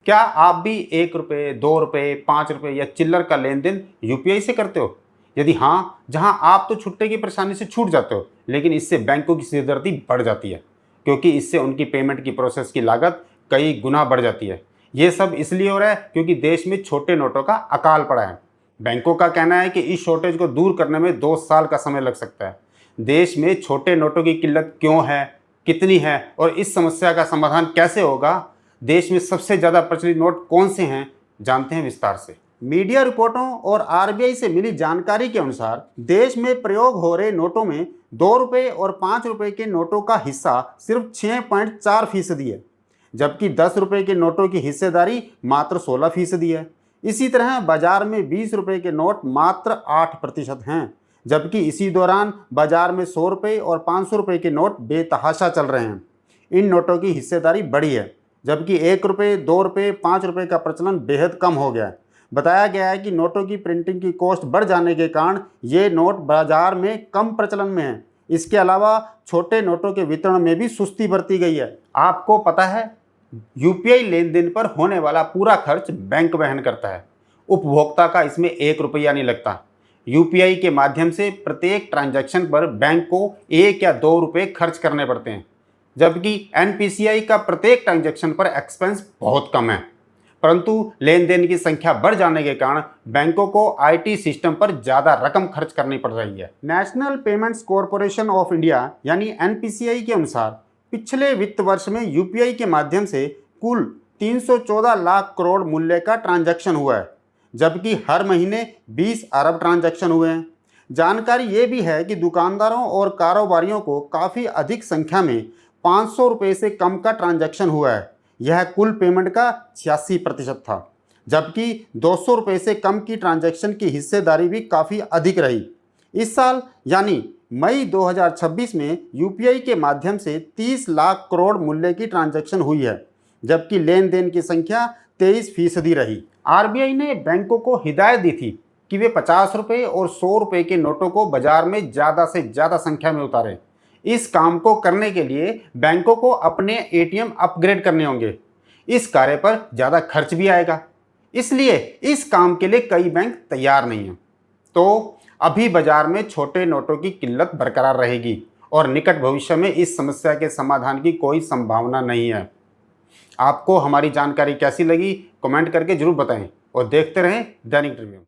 क्या आप भी 1 रुपये, 2 रुपये, 5 रुपये या चिल्लर का लेन देन यूपीआई से करते हो? यदि हाँ, जहां आप तो छुट्टे की परेशानी से छूट जाते हो, लेकिन इससे बैंकों की सिरदर्दी बढ़ जाती है, क्योंकि इससे उनकी पेमेंट की प्रोसेस की लागत कई गुना बढ़ जाती है। ये सब इसलिए हो रहा है क्योंकि देश में छोटे नोटों का अकाल पड़ा है। बैंकों का कहना है कि इस शॉर्टेज को दूर करने में 2 साल का समय लग सकता है। देश में छोटे नोटों की किल्लत क्यों है, कितनी है और इस समस्या का समाधान कैसे होगा, देश में सबसे ज़्यादा प्रचलित नोट कौन से हैं, जानते हैं विस्तार से। मीडिया रिपोर्टों और आरबीआई से मिली जानकारी के अनुसार देश में प्रयोग हो रहे नोटों में 2 रुपये और 5 रुपये के नोटों का हिस्सा सिर्फ 6.4% है, जबकि 10 रुपये के नोटों की हिस्सेदारी मात्र 16% है। इसी तरह बाजार में 20 रुपये के नोट मात्र 8% हैं, जबकि इसी दौरान बाजार में 100 रुपये और 500 रुपये के नोट बेतहाशा चल रहे हैं। इन नोटों की हिस्सेदारी बढ़ी है, जबकि 1 रुपये, 2 रुपये, 5 रुपये का प्रचलन बेहद कम हो गया है। बताया गया है कि नोटों की प्रिंटिंग की कॉस्ट बढ़ जाने के कारण ये नोट बाजार में कम प्रचलन में है। इसके अलावा छोटे नोटों के वितरण में भी सुस्ती बरती गई है। आपको पता है, यूपीआई लेन देन पर होने वाला पूरा खर्च बैंक वहन करता है। उपभोक्ता का इसमें 1 रुपया नहीं लगता। यूपीआई के माध्यम से प्रत्येक ट्रांजैक्शन पर बैंक को 1 या 2 रुपये खर्च करने पड़ते हैं, जबकि एनपीसीआई का प्रत्येक ट्रांजैक्शन पर एक्सपेंस बहुत कम है। परंतु लेन देन की संख्या बढ़ जाने के कारण बैंकों को आईटी सिस्टम पर ज़्यादा रकम खर्च करनी पड़ रही है। National payments corporation of India यानी एनपीसीआई के अनुसार पिछले वित्त वर्ष में यूपीआई के माध्यम से कुल 314 लाख करोड़ मूल्य का ट्रांजैक्शन हुआ है, जबकि हर महीने 20 अरब ट्रांजैक्शन हुए हैं। जानकारी ये भी है कि दुकानदारों और कारोबारियों को काफ़ी अधिक संख्या में 500 रुपये से कम का ट्रांजैक्शन हुआ है। यह कुल पेमेंट का 86% था, जबकि 200 रुपये से कम की ट्रांजैक्शन की हिस्सेदारी भी काफ़ी अधिक रही। इस साल यानी मई 2026 में यूपीआई के माध्यम से 30 लाख करोड़ मूल्य की ट्रांजैक्शन हुई है, जबकि लेन देन की संख्या 23% रही। आरबीआई ने बैंकों को हिदायत दी थी कि वे 50 रुपये और 100 रुपये के नोटों को बाजार में ज़्यादा से ज़्यादा संख्या में उतारें। इस काम को करने के लिए बैंकों को अपने एटीएम अपग्रेड करने होंगे। इस कार्य पर ज़्यादा खर्च भी आएगा, इसलिए इस काम के लिए कई बैंक तैयार नहीं हैं। तो अभी बाजार में छोटे नोटों की किल्लत बरकरार रहेगी और निकट भविष्य में इस समस्या के समाधान की कोई संभावना नहीं है। आपको हमारी जानकारी कैसी लगी, कमेंट करके जरूर बताएं और देखते रहें दैनिक रिव्यू।